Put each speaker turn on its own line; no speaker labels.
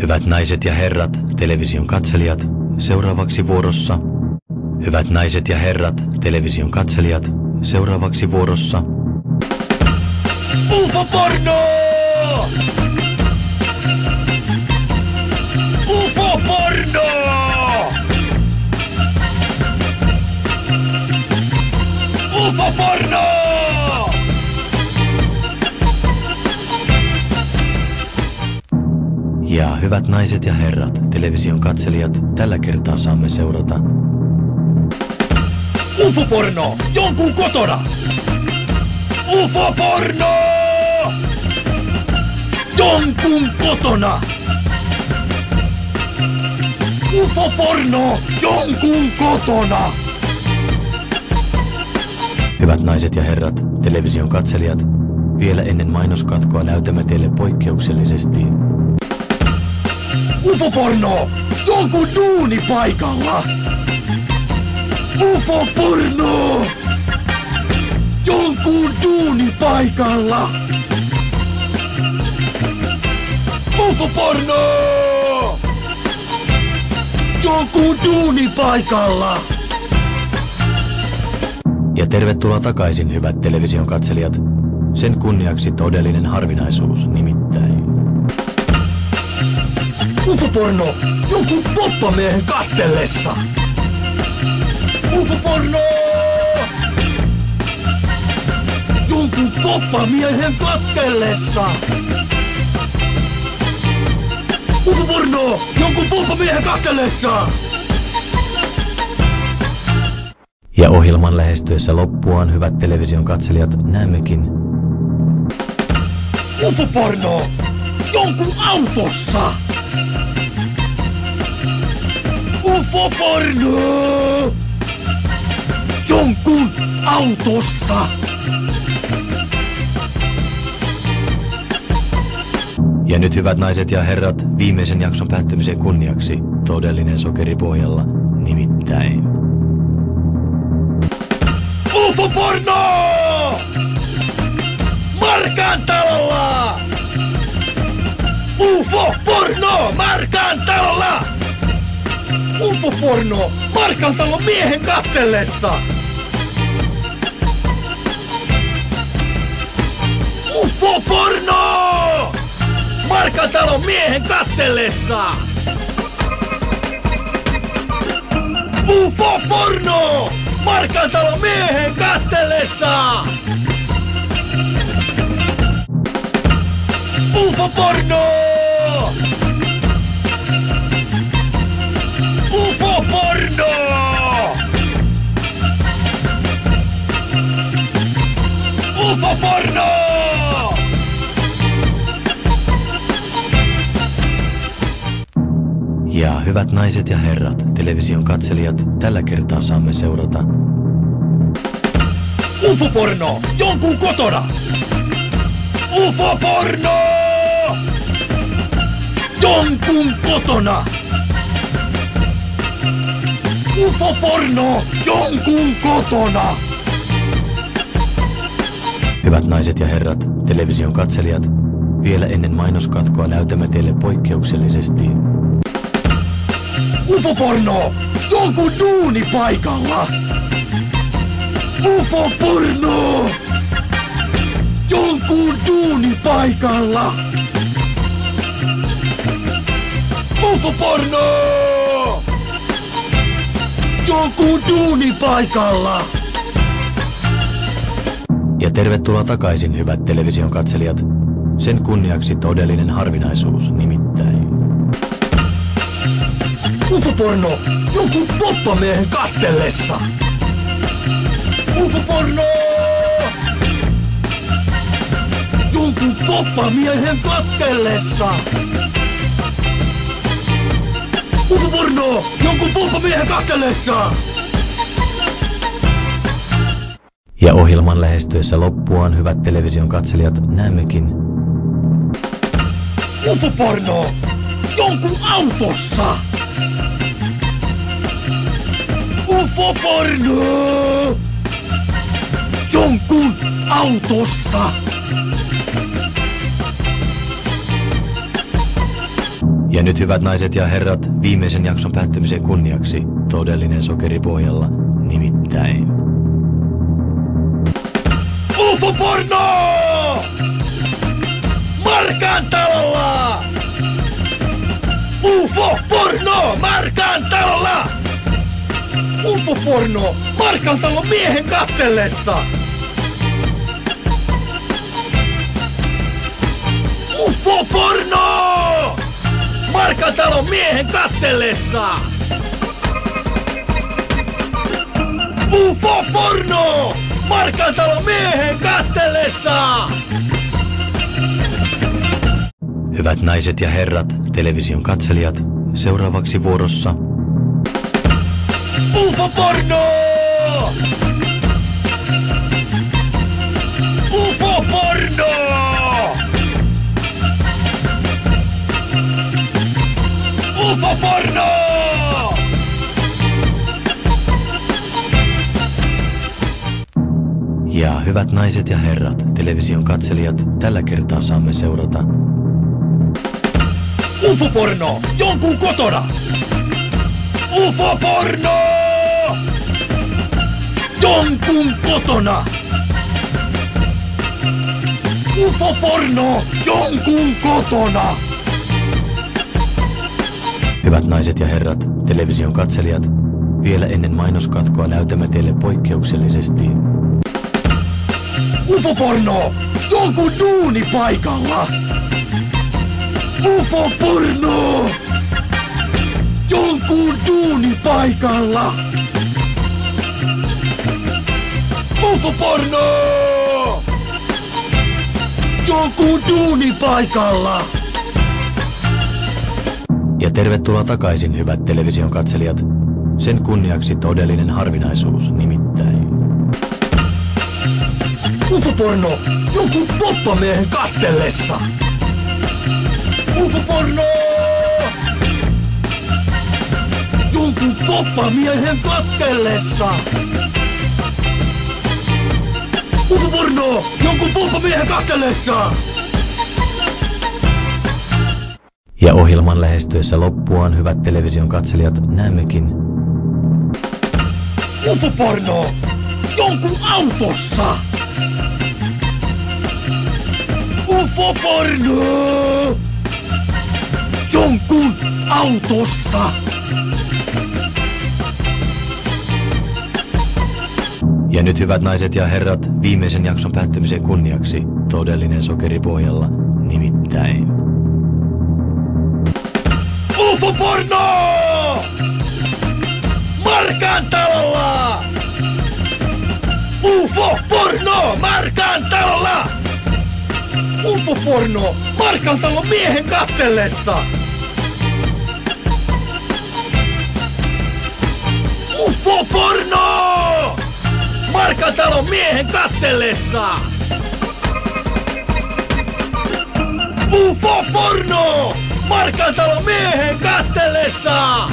Hyvät naiset ja herrat, television katselijat, seuraavaksi vuorossa. Hyvät naiset ja herrat, television katselijat, seuraavaksi vuorossa.
UFO-porno! UFO-porno! UFO-porno!
Ja hyvät naiset ja herrat, television katselijat, tällä kertaa saamme seurata
UFO-porno! Jonkun kotona! UFO-porno! Jonkun kotona! UFO-porno! Jonkun kotona!
Hyvät naiset ja herrat, television katselijat, vielä ennen mainoskatkoa näytämme teille poikkeuksellisesti
UFO-porno! Jonkun duunipaikalla! UFO-porno! Jonkun duunipaikalla! UFO-porno! Jonkun duunipaikalla!
Ja tervetuloa takaisin, hyvät television katselijat. Sen kunniaksi todellinen harvinaisuus nimittäin.
UFO-porno! Jonkun poppamiehen kastellessa! UFO-porno! Jonkun poppamiehen kastellessa! UFO-porno! Jonkun poppamiehen kastellessa!
Ja ohjelman lähestyessä loppuaan, hyvät television katselijat, näemmekin
UFO-porno! Jonkun autossa! UFO-porno! Jonkun autossa!
Ja nyt, hyvät naiset ja herrat, viimeisen jakson päättymisen kunniaksi todellinen sokeripohjalla nimittäin
UFO-porno! Markan talolla! UFO-porno! Markan talolla! UFO-porno! Markan talon miehen kattellessa! UFO-porno! Markan talon miehen kattellessa! UFO-porno! Markan talon miehen kattellessa! UFO-porno! UFO-porno! UFO-porno!
Ja hyvät naiset ja herrat, television katselijat, tällä kertaa saamme seurata
UFO-porno! Jonkun kotona! UFO-porno! Jonkun kotona! UFO-porno! Jonkun kotona!
Hyvät naiset ja herrat, television katselijat, vielä ennen mainoskatkoa näytämme teille poikkeuksellisesti
UFO-porno! Jonkun duunipaikalla! UFO-porno! Jonkun duunipaikalla! UFO-porno! Jonkun duunipaikalla!
Ja tervetuloa takaisin, hyvät television katselijat. Sen kunniaksi todellinen harvinaisuus nimittäin
UFO-porno! Jonkun poppamiehen kastellessa! UFO-porno! Jonkun poppamiehen kastellessa! UFO-porno! Jonkun poppamiehen kastellessa!
Ja ohjelman lähestyessä loppuaan, hyvät television katselijat, näemmekin
UFO-porno! Jonkun autossa! UFO-porno! Jonkun autossa!
Ja nyt hyvät naiset ja herrat, viimeisen jakson päättymisen kunniaksi todellinen sokeripohjalla, nimittäin
UFO-porno! Markan talolla! UFO-porno! Markan talolla! UFO-porno! Markan talon miehen kattellessa! UFO-porno! Markan talon miehen kattellessa! UFO-porno! Markan talon miehen kattellessa!
hyvät naiset ja herrat, television katselijat, seuraavaksi vuorossa
UFO-porno! UFO-porno! UFO-porno!
Ja hyvät naiset ja herrat, television katselijat, tällä kertaa saamme seurata
UFO-porno! Jonkun kotona! UFO-porno! Jonkun kotona! UFO-porno! Jonkun kotona!
hyvät naiset ja herrat, television katselijat, vielä ennen mainoskatkoa näytämme teille poikkeuksellisesti
UFO-porno! Jonkun duunipaikalla! UFO-porno! Jonkun duunipaikalla! UFO-porno! Jonkun duunipaikalla!
ja tervetuloa takaisin, hyvät television katselijat. Sen kunniaksi todellinen harvinaisuus, nimittäin
UFO-porno! Jonkun poppamiehen kastellessa! UFO-porno! Jonkun poppamiehen kattellessa! UFO-porno! Jonkun poppamiehen kattellessa!
ja ohjelman lähestyessä loppuaan, hyvät television katselijat, näemmekin
UFO-porno! Jonkun autossa! UFO-porno! Jonkun autossa!
ja nyt hyvät naiset ja herrat, viimeisen jakson päättymisen kunniaksi todellinen sokeripohjalla, nimittäin
UFO-porno! Markan talolla! UFO-porno! Markan talolla! UFO-porno! Markan talon miehen kattellessa! UFO-porno! Markan talon miehen kattellessa! UFO-porno! Markan talon miehen kattellessa!